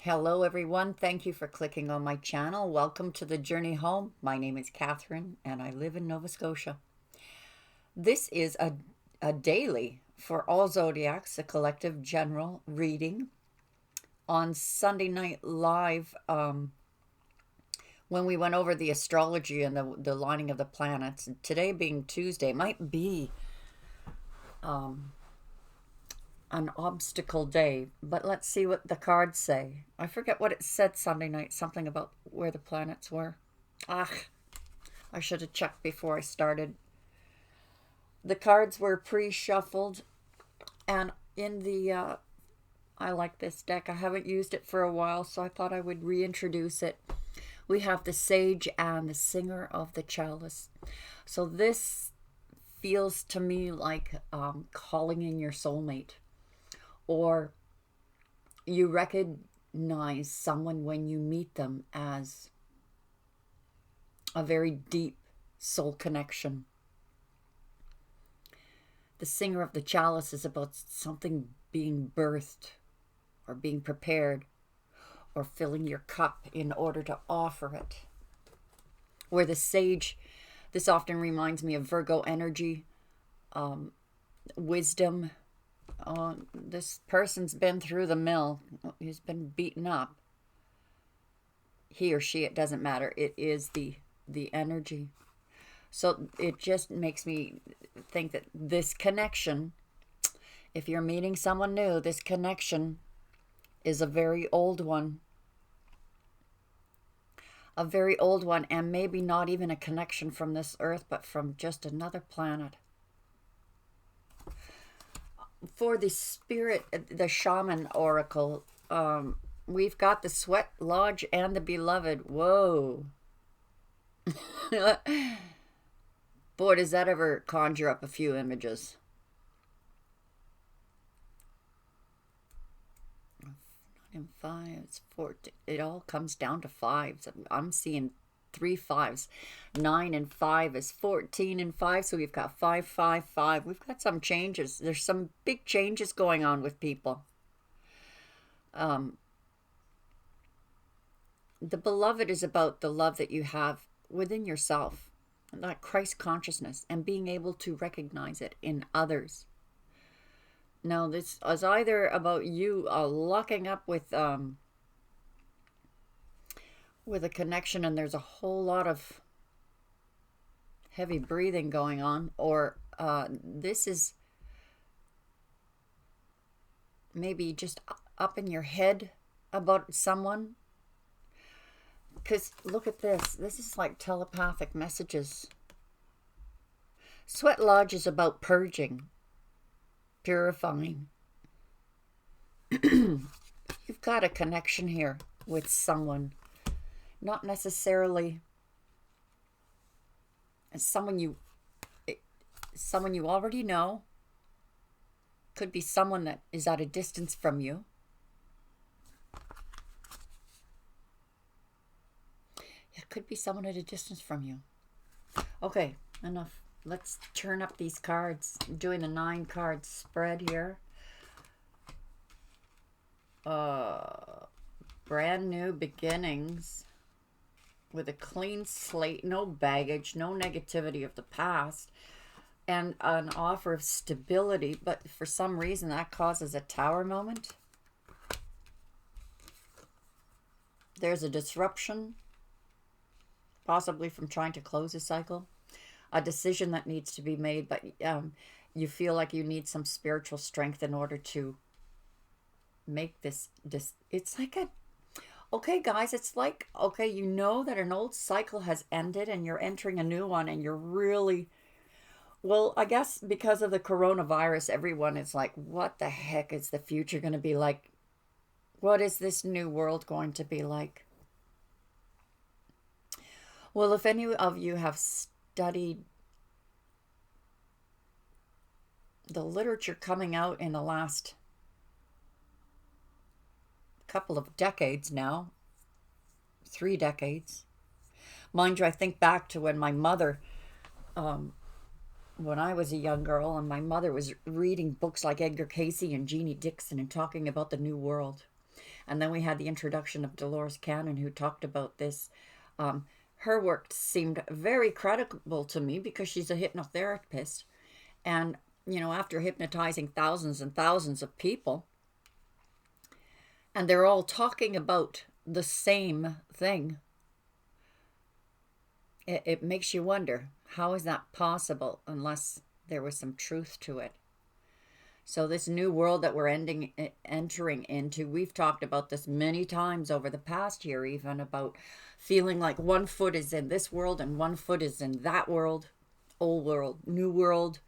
Hello, everyone. Thank you for clicking on my channel. Welcome to the journey home. My name is Catherine, and I live in Nova Scotia. This is a daily for all zodiacs, a collective general reading on Sunday Night Live. When we went over the astrology and the lining of the planets, today being Tuesday, might be an obstacle day, but let's see what the cards say. I forget what it said Sunday night, something about where the planets were. Ah, I should have checked before I started. The cards were pre-shuffled, and in the I like this deck. I haven't used it for a while, so I thought I would reintroduce it. We have the Sage and the Singer of the Chalice. So this feels to me like calling in your soulmate, or you recognize someone when you meet them as a very deep soul connection. The Singer of the Chalice is about something being birthed or being prepared or filling your cup in order to offer it. Where the Sage, this often reminds me of Virgo energy, wisdom. This person's been through the mill. He's been beaten up. He or she, it doesn't matter. It is the energy. So it just makes me think that this connection, if you're meeting someone new, this connection is a very old one. A very old one, and maybe not even a connection from this earth, but from just another planet. For the spirit, the Shaman oracle, we've got the Sweat Lodge and the Beloved. Whoa. Boy, does that ever conjure up a few images. And fives, 14. It all comes down to fives. I'm seeing 3 5s. 9 and 5 is 14 and 5. So we've got 5, 5, 5. We've got some changes. There's some big changes going on with people. The Beloved is about the love that you have within yourself, that Christ consciousness, and being able to recognize it in others. Now, this is either about you locking up with a connection, and there's a whole lot of heavy breathing going on, or this is maybe just up in your head about someone. Because look at this. This is like telepathic messages. Sweat Lodge is about purging, purifying. You've got a connection here with someone. Not necessarily someone you already know. Could be someone that is at a distance from you. It could be someone at a distance from you. Okay, enough. Let's turn up these cards. I'm doing the 9 card spread here. Brand new beginnings with a clean slate, no baggage, no negativity of the past, and an offer of stability. But for some reason that causes a Tower moment. There's a disruption, possibly from trying to close a cycle, a decision that needs to be made, but you feel like you need some spiritual strength in order to make this. It's like a, okay, guys, it's like, okay, you know that an old cycle has ended and you're entering a new one, and you're really, well, I guess because of the coronavirus, everyone is like, what the heck is the future going to be like? What is this new world going to be like? Well, if any of you have studied the literature coming out in the last couple of decades now, 3 decades. Mind you, I think back to when my mother, when I was a young girl, and my mother was reading books like Edgar Cayce and Jeannie Dixon and talking about the New World. And then we had the introduction of Dolores Cannon, who talked about this. Her work seemed very credible to me because she's a hypnotherapist. And, you know, after hypnotizing thousands and thousands of people, and they're all talking about the same thing, it makes you wonder, how is that possible unless there was some truth to it? So this new world that we're entering into, we've talked about this many times over the past year, even about feeling like one foot is in this world and one foot is in that world, old world, new world.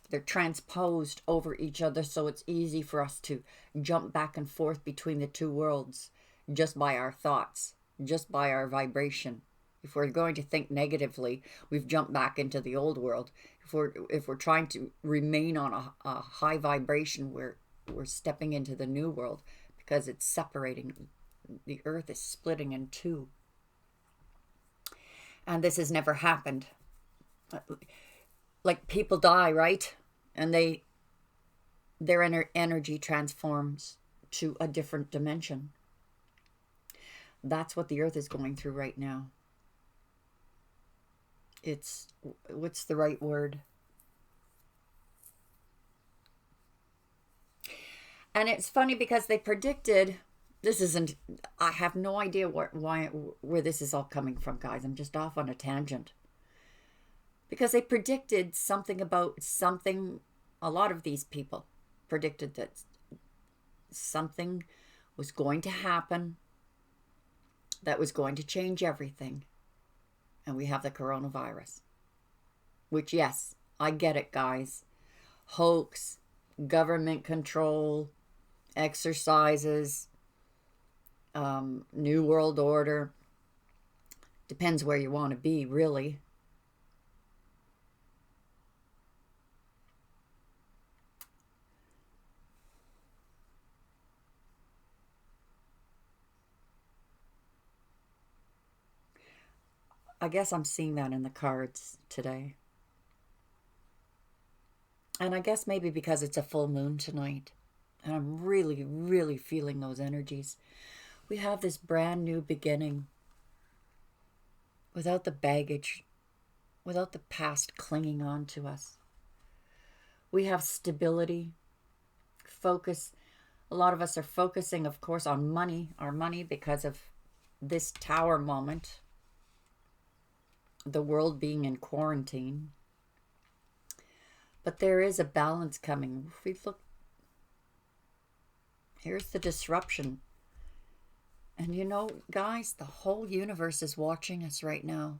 They're transposed over each other, so it's easy for us to jump back and forth between the two worlds just by our thoughts, just by our vibration. If we're going to think negatively, we've jumped back into the old world. If we're trying to remain on a high vibration, we're stepping into the new world because it's separating. The earth is splitting in two. And this has never happened. Like people die, right? And their energy transforms to a different dimension. That's what the earth is going through right now. It's, what's the right word? And it's funny because they predicted, this isn't, I have no idea where this is all coming from, guys. I'm just off on a tangent. Because they predicted something about something, a lot of these people predicted that something was going to happen that was going to change everything. And we have the coronavirus. Which, yes, I get it, guys. Hoax, government control, exercises, New World Order. Depends where you want to be, really. I guess I'm seeing that in the cards today. And I guess maybe because it's a full moon tonight. And I'm really, really feeling those energies. We have this brand new beginning. Without the baggage. Without the past clinging on to us. We have stability. Focus. A lot of us are focusing, of course, on money. Our money because of this tower moment. The world being in quarantine. But there is a balance coming. If we look, here's the disruption. And you know, guys, the whole universe is watching us right now.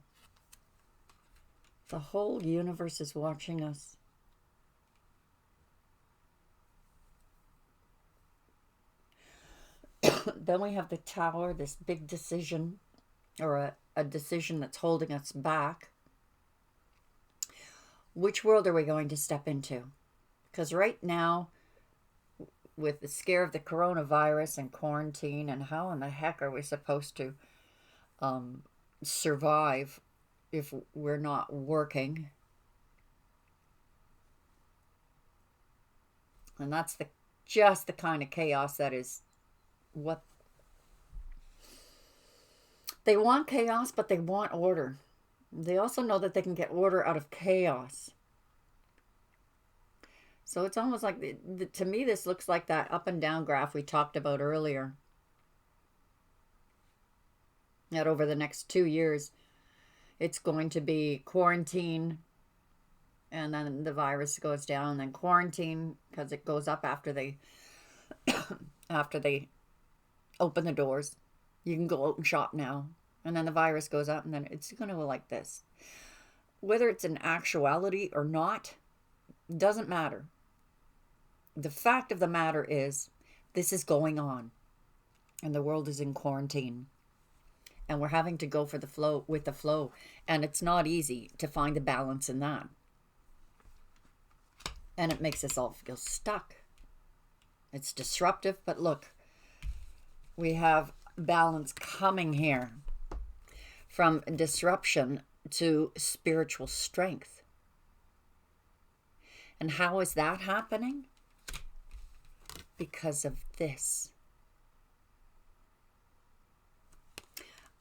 The whole universe is watching us. Then we have the tower, this big decision, or a decision that's holding us back. Which world are we going to step into? Because right now, with the scare of the coronavirus and quarantine, and how in the heck are we supposed to survive if we're not working? And that's just the kind of chaos that is what they want. Chaos, but they want order. They also know that they can get order out of chaos. So it's almost like, to me, this looks like that up and down graph we talked about earlier. That over the next 2 years, it's going to be quarantine, and then the virus goes down, and then quarantine, because it goes up after they after they open the doors. You can go out and shop now. And then the virus goes up, and then it's going to go like this. Whether it's in actuality or not, doesn't matter. The fact of the matter is, this is going on. And the world is in quarantine. And we're having to go for the flow, with the flow. And it's not easy to find a balance in that. And it makes us all feel stuck. It's disruptive, but look, we have balance coming here. From disruption to spiritual strength. And how is that happening? Because of this.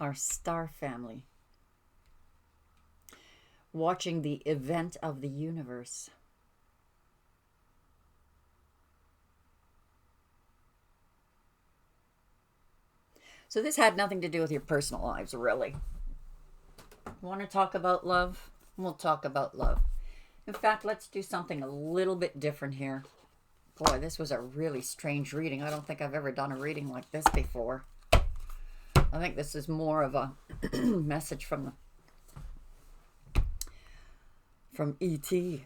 our star family, watching the event of the universe. So this had nothing to do with your personal lives, really. Want to talk about love? We'll talk about love. In fact, let's do something a little bit different here. Boy, this was a really strange reading. I don't think I've ever done a reading like this before. I think this is more of a message from E.T.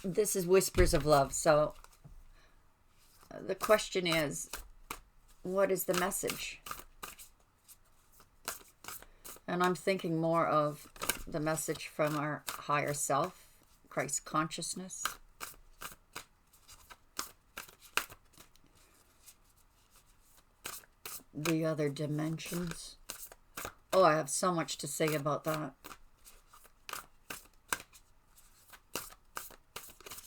This is Whispers of Love. So the question is, what is the message? And I'm thinking more of the message from our higher self, Christ consciousness. The other dimensions. Oh, I have so much to say about that.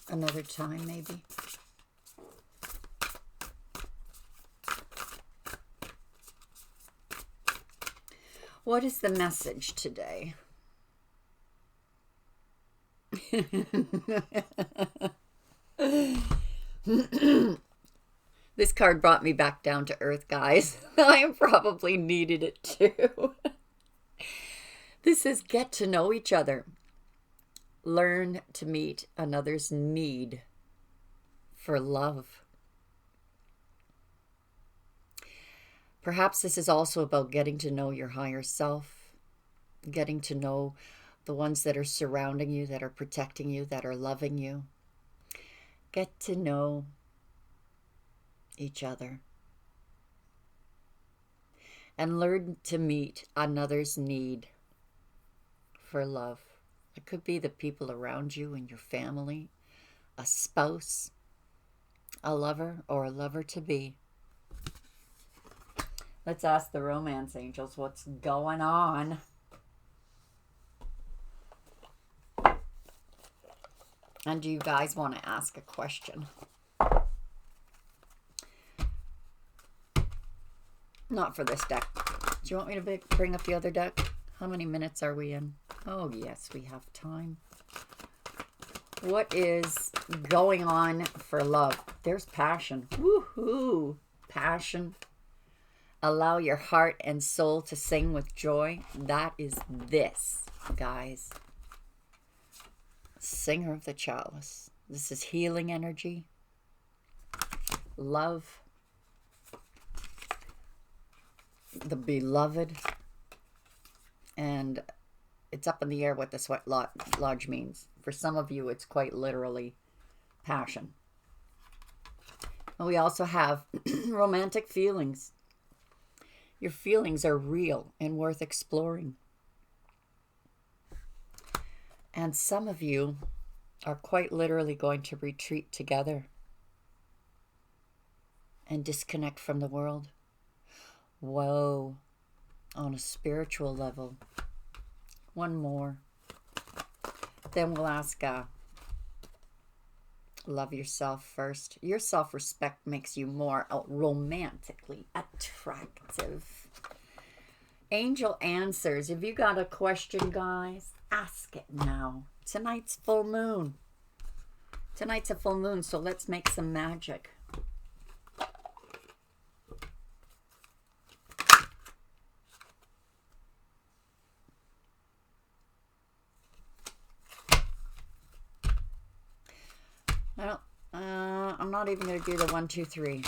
Another time, maybe. What is the message today? This card brought me back down to earth, guys. I probably needed it too. This is get to know each other. Learn to meet another's need for love. Perhaps this is also about getting to know your higher self, getting to know the ones that are surrounding you, that are protecting you, that are loving you. Get to know each other. And learn to meet another's need for love. It could be the people around you in your family, a spouse, a lover, or a lover-to-be. Let's ask the romance angels what's going on. And do you guys want to ask a question? Not for this deck. Do you want me to bring up the other deck? How many minutes are we in? Oh, yes, we have time. What is going on for love? There's passion. Woohoo! Passion. Allow your heart and soul to sing with joy. That is this, guys. Singer of the Chalice. This is healing energy. Love. The beloved. And it's up in the air what the sweat lodge means. For some of you, it's quite literally passion. And we also have romantic feelings. Your feelings are real and worth exploring. And some of you are quite literally going to retreat together and disconnect from the world. Whoa. On a spiritual level. One more. Then we'll ask, love yourself first. Your self-respect makes you more romantically attractive. Angel answers. If you got a question, guys, ask it now. Tonight's full moon. Tonight's a full moon, so let's make some magic. I'm not even going to do the 1, 2, 3.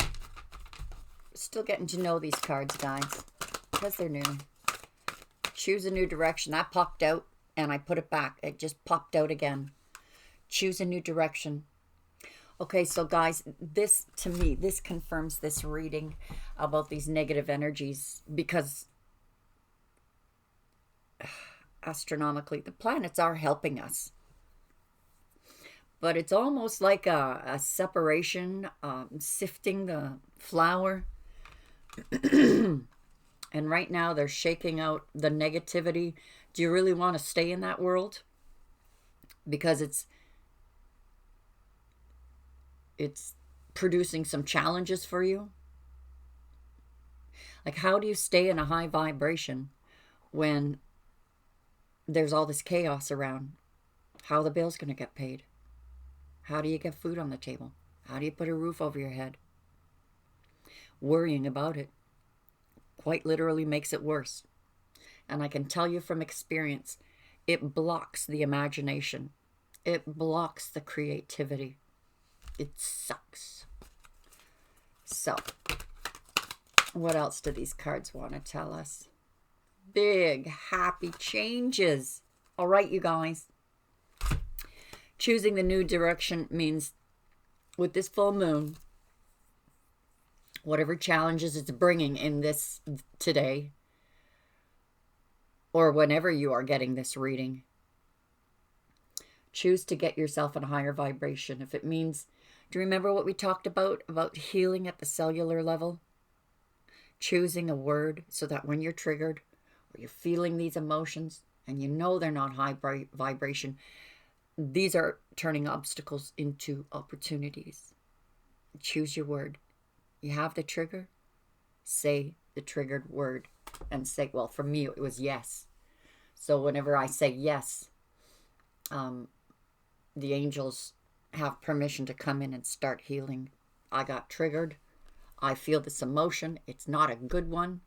Still getting to know these cards, guys, because they're new. Choose a new direction. That popped out, and I put it back. It just popped out again. Choose a new direction. Okay, so guys, this, to me, this confirms this reading about these negative energies, because astronomically, the planets are helping us. But it's almost like a separation, sifting the flour. And right now they're shaking out the negativity. Do you really want to stay in that world? Because it's producing some challenges for you. Like, how do you stay in a high vibration when there's all this chaos around? How are the bills going to get paid? How do you get food on the table? How do you put a roof over your head? Worrying about it quite literally makes it worse. And I can tell you from experience, it blocks the imagination. It blocks the creativity. It sucks. So, what else do these cards want to tell us? Big, happy changes. All right, you guys. Choosing the new direction means with this full moon, whatever challenges it's bringing in this today, or whenever you are getting this reading, choose to get yourself in a higher vibration. If it means, do you remember what we talked about healing at the cellular level? Choosing a word so that when you're triggered or you're feeling these emotions and you know they're not high vibration, these are turning obstacles into opportunities. Choose your word. You have the trigger, say the triggered word and say, well, for me, it was yes. So whenever I say yes, the angels have permission to come in and start healing. I got triggered. I feel this emotion. It's not a good one.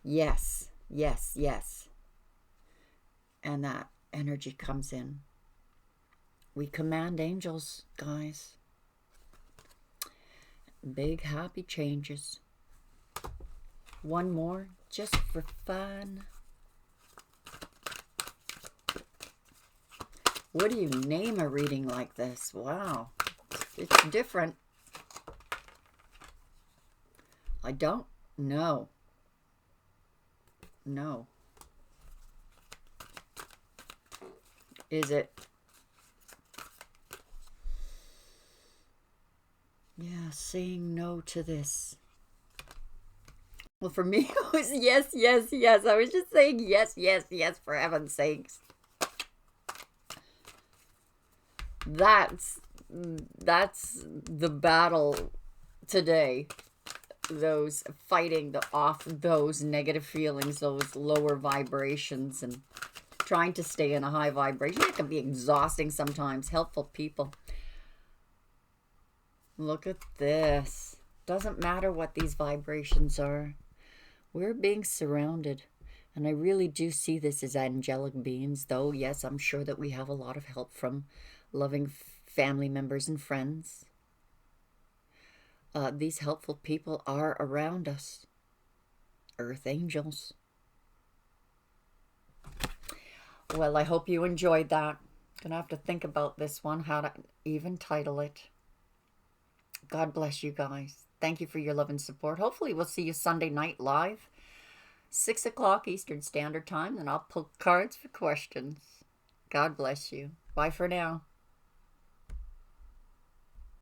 Yes, yes, yes. And that energy comes in. We command angels, guys. Big happy changes. One more, just for fun. What do you name a reading like this? Wow, it's different. I don't know. No. Is it? Yeah, saying no to this. Well, for me, it was yes, yes, yes. I was just saying yes, yes, yes, for heaven's sakes. That's the battle today. Those fighting off those negative feelings, those lower vibrations, and trying to stay in a high vibration. It can be exhausting sometimes. Helpful people. Look at this. Doesn't matter what these vibrations are. We're being surrounded. And I really do see this as angelic beings, though, yes, I'm sure that we have a lot of help from loving family members and friends. These helpful people are around us. Earth angels. Well, I hope you enjoyed that. Gonna have to think about this one, how to even title it. God bless you guys. Thank you for your love and support. Hopefully we'll see you Sunday night live, 6 o'clock Eastern Standard Time, and I'll pull cards for questions. God bless you. Bye for now.